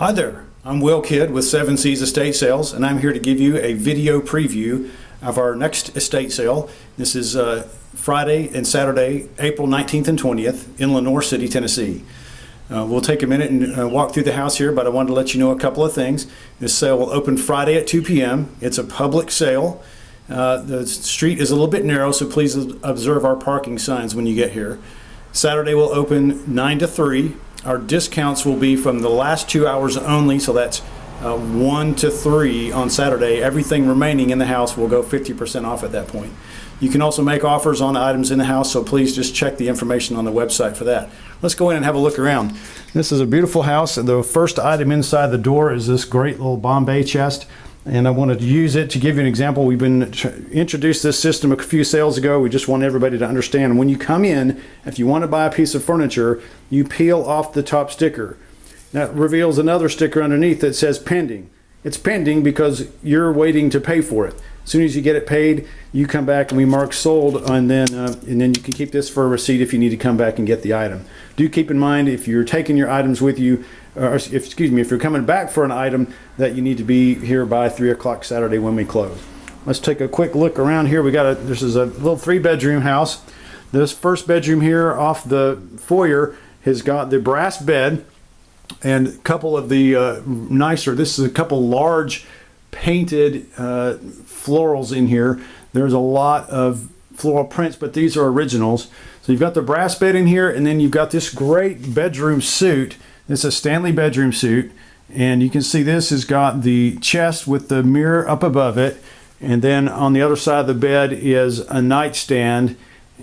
Hi there, I'm Will Kidd with 7 Seas Estate Sales, and I'm here to give you a video preview of our next estate sale. This is Friday and Saturday, April 19th and 20th in Lenoir City, Tennessee. We'll take a minute and walk through the house here, but I wanted to let you know a couple of things. This sale will open Friday at 2 p.m. It's a public sale. The street is a little bit narrow, so please observe our parking signs when you get here. Saturday will open 9 to 3. Our discounts will be from the last 2 hours only, so that's 1 to 3 on Saturday. Everything remaining in the house will go 50% off at that point. You can also make offers on items in the house, so please just check the information on the website for that. Let's go in and have a look around. This is a beautiful house, and the first item inside the door is this great little Bombay chest. And I wanted to use it to give you an example. We've been introduced this system a few sales ago. We just want everybody to understand when you come in, if you want to buy a piece of furniture, you peel off the top sticker. That reveals another sticker underneath that says pending. It's pending because you're waiting to pay for it. As soon as you get it paid, you come back and we mark sold, and then you can keep this for a receipt if you need to come back and get the item. Do keep in mind, if you're taking your items with you, if you're coming back for an item, that you need to be here by 3 o'clock Saturday when we close. Let's take a quick look around here. This is a little 3-bedroom house. This first bedroom here off the foyer has got the brass bed and a couple of the this is a couple large painted florals in here. There's a lot of floral prints, but these are originals. So you've got the brass bed in here, and then you've got this great bedroom suite. It's a Stanley bedroom suite, and you can see this has got the chest with the mirror up above it, and then on the other side of the bed is a nightstand,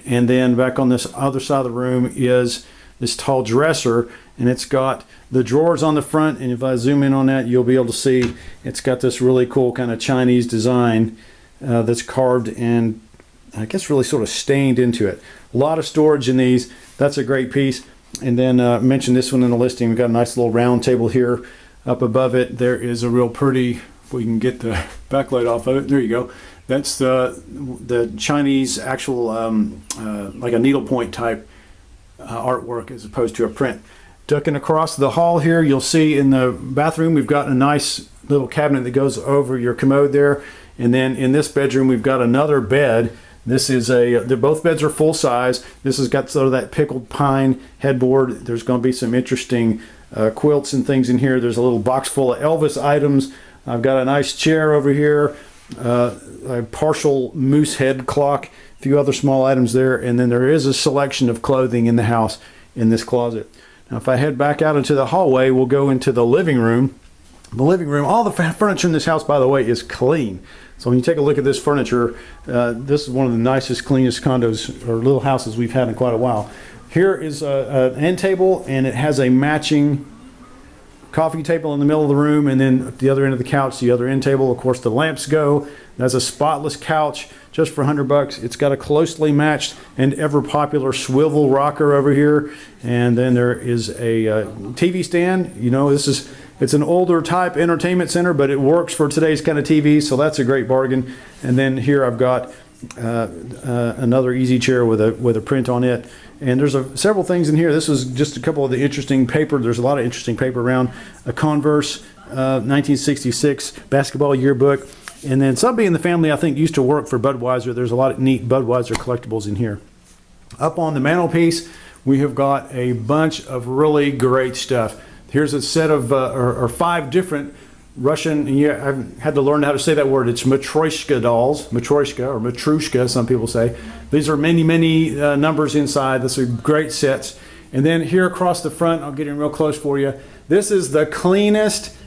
and then back on this other side of the room is this tall dresser, and it's got the drawers on the front, and if I zoom in on that, you'll be able to see it's got this really cool kind of Chinese design that's carved and I guess really sort of stained into it. A lot of storage in these. That's a great piece. And then mention this one in the listing. We've got a nice little round table here. Up above it, there is a real pretty, if we can get the backlight off of it, there you go. That's the Chinese actual, like a needlepoint type artwork as opposed to a print. Ducking across the hall here, you'll see in the bathroom, we've got a nice little cabinet that goes over your commode there. And then in this bedroom, we've got another bed. This is both beds are full size. This has got sort of that pickled pine headboard. There's going to be some interesting quilts and things in here. There's a little box full of Elvis items. I've got a nice chair over here, a partial moose head clock, a few other small items there, and then there is a selection of clothing in the house in this closet. Now if I head back out into the hallway, we'll go into the living room. The living room, all the furniture in this house, by the way, is clean. So when you take a look at this furniture, this is one of the nicest, cleanest condos or little houses we've had in quite a while. Here is an end table, and it has a matching coffee table in the middle of the room, and then at the other end of the couch, the other end table. Of course, the lamps go. That's a spotless couch just for $100. It's got a closely matched and ever popular swivel rocker over here, and then there is a TV stand. You know, it's an older type entertainment center, but it works for today's kind of TV, so that's a great bargain. And then here I've got another easy chair with a print on it. And there's several things in here. This is just a couple of the interesting paper. There's a lot of interesting paper around. A Converse 1966 basketball yearbook. And then somebody in the family, I think, used to work for Budweiser. There's a lot of neat Budweiser collectibles in here. Up on the mantelpiece, we have got a bunch of really great stuff. Here's a set of, or 5 different Russian, and yeah, I've had to learn how to say that word. It's Matryoshka dolls, Matryoshka or Matrushka, some people say. These are many, many numbers inside. These are great sets. And then here across the front, I'll get in real close for you. This is the cleanest,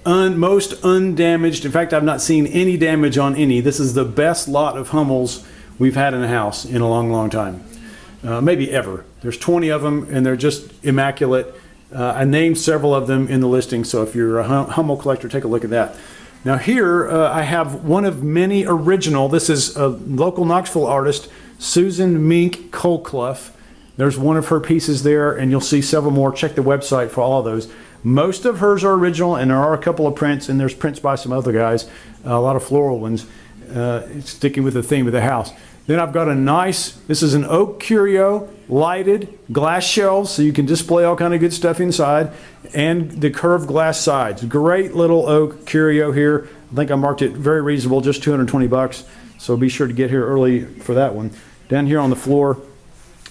most undamaged. In fact, I've not seen any damage on any. This is the best lot of Hummels we've had in the house in a long, long time. Maybe ever. There's 20 of them, and they're just immaculate. I named several of them in the listing, so if you're a Hummel collector, take a look at that. Now here I have one of many original. This is a local Knoxville artist, Susan Mink Colclough. There's one of her pieces there, and you'll see several more. Check the website for all of those. Most of hers are original, and there are a couple of prints, and there's prints by some other guys, a lot of floral ones, sticking with the theme of the house. Then I've got a nice, this is an oak curio, lighted glass shelves, so you can display all kind of good stuff inside, and the curved glass sides. Great little oak curio here. I think I marked it very reasonable, just 220 bucks. So be sure to get here early for that one. Down here on the floor,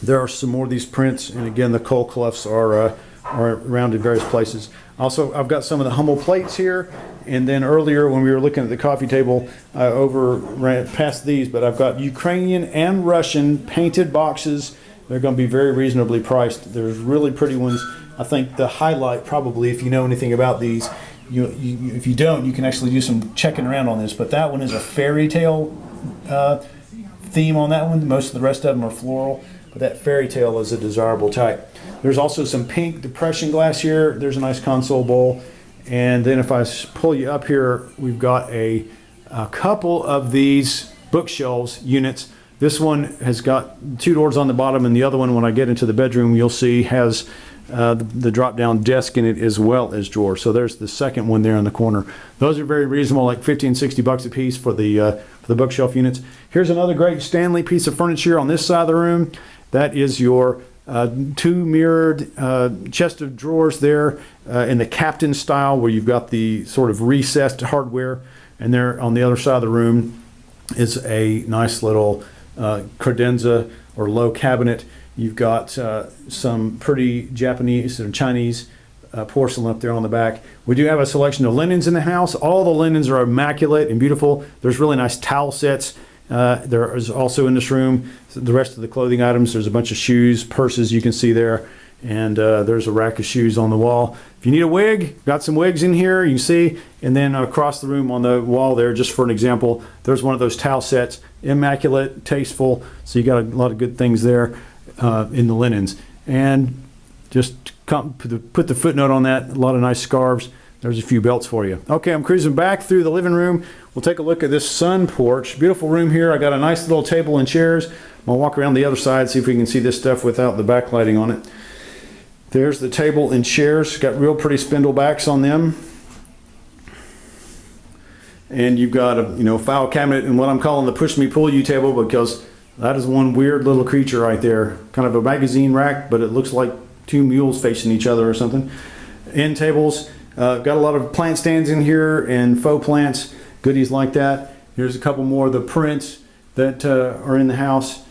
there are some more of these prints, and again, the coal cloughs are around in various places. Also, I've got some of the Hummel plates here, and then earlier when we were looking at the coffee table, I overran past these, but I've got Ukrainian and Russian painted boxes. They're going to be very reasonably priced. There's really pretty ones. I think the highlight, probably, if you know anything about these, if you don't, you can actually do some checking around on this, but that one is a fairy tale theme on that one. Most of the rest of them are floral, but that fairy tale is a desirable type. There's also some pink depression glass here. There's a nice console bowl. And then if I pull you up here, we've got a couple of these bookshelves units. This one has got 2 doors on the bottom, and the other one, when I get into the bedroom, you'll see has the drop-down desk in it as well as drawers. So there's the second one there in the corner. Those are very reasonable, like 50 and 60 bucks a piece for the bookshelf units. Here's another great Stanley piece of furniture on this side of the room. That is your 2 mirrored chest of drawers there in the captain style, where you've got the sort of recessed hardware, and there on the other side of the room is a nice little credenza or low cabinet. You've got some pretty Japanese and Chinese porcelain up there on the back. We do have a selection of linens in the house. All the linens are immaculate and beautiful. There's really nice towel sets. There is also in this room the rest of the clothing items. There's a bunch of shoes, purses you can see there, and there's a rack of shoes on the wall. If you need a wig, got some wigs in here, you can see. And then across the room on the wall there, just for an example, there's one of those towel sets, immaculate, tasteful. So you got a lot of good things there in the linens. And just put the footnote on that, a lot of nice scarves. There's a few belts for you. Okay, I'm cruising back through the living room. We'll take a look at this sun porch. Beautiful room here. I got a nice little table and chairs. I'm gonna walk around the other side, see if we can see this stuff without the backlighting on it. There's the table and chairs. Got real pretty spindle backs on them. And you've got a file cabinet and what I'm calling the push me pull you table, because that is one weird little creature right there. Kind of a magazine rack, but it looks like 2 mules facing each other or something. End tables. Got a lot of plant stands in here and faux plants, goodies like that. Here's a couple more of the prints that are in the house.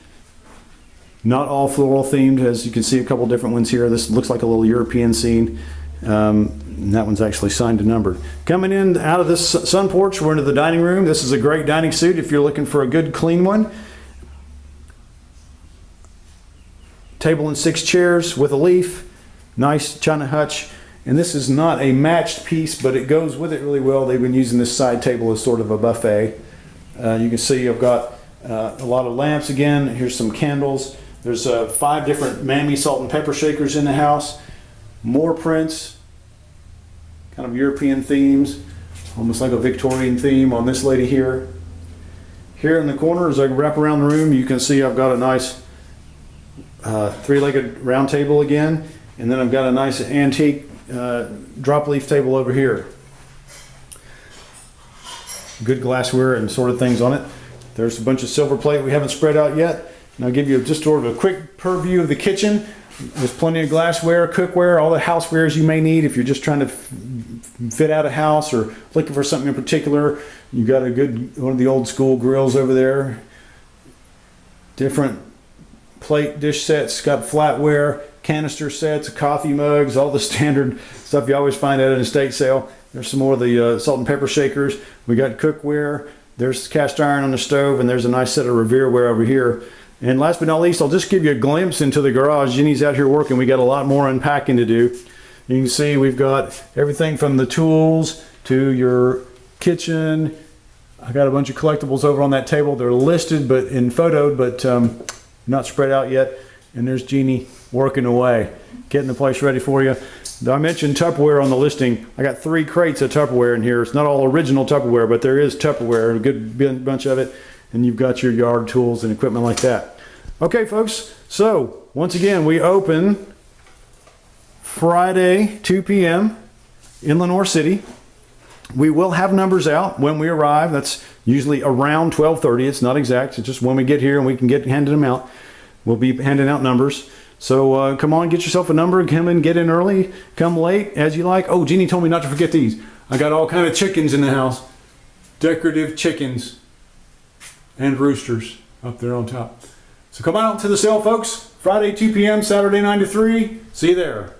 Not all floral themed, as you can see a couple different ones here. This looks like a little European scene. And that one's actually signed and numbered. Coming in out of this sun porch, we're into the dining room. This is a great dining suite if you're looking for a good clean one. Table and 6 chairs with a leaf. Nice china hutch. And this is not a matched piece, but it goes with it really well. They've been using this side table as sort of a buffet. You can see I've got a lot of lamps again. Here's some candles. There's 5 different Mammy salt and pepper shakers in the house. More prints, kind of European themes, almost like a Victorian theme on this lady here. Here in the corner, as I wrap around the room, you can see I've got a nice 3-legged round table again, and then I've got a nice antique drop leaf table over here. Good glassware and sort of things on it. There's a bunch of silver plate we haven't spread out yet. And I'll give you just sort of a quick purview of the kitchen. There's plenty of glassware, cookware, all the housewares you may need if you're just trying to fit out a house or looking for something in particular. You've got a good one of the old school grills over there. Different plate dish sets, got flatware, canister sets, coffee mugs, all the standard stuff you always find at an estate sale. There's some more of the salt and pepper shakers. We got cookware. There's cast iron on the stove, and there's a nice set of Revereware over here. And last but not least, I'll just give you a glimpse into the garage. Jenny's out here working. We got a lot more unpacking to do. You can see we've got everything from the tools to your kitchen. I got a bunch of collectibles over on that table. They're listed but in photoed, but not spread out yet. And there's Jeannie working away, getting the place ready for you. I mentioned Tupperware on the listing. I got 3 crates of Tupperware in here. It's not all original Tupperware, but there is Tupperware, a good bunch of it. And you've got your yard tools and equipment like that. Okay, folks, so once again, we open Friday, 2 p.m. in Lenoir City. We will have numbers out when we arrive. That's usually around 12:30. It's not exact. It's just when we get here and we can get handing them out. We'll be handing out numbers. So come on, get yourself a number. Come in, get in early, come late, as you like. Oh, Jeannie told me not to forget these. I got all kind of chickens in the house. Decorative chickens and roosters up there on top. So come on out to the sale, folks. Friday 2 p.m., Saturday 9 to 3. See you there.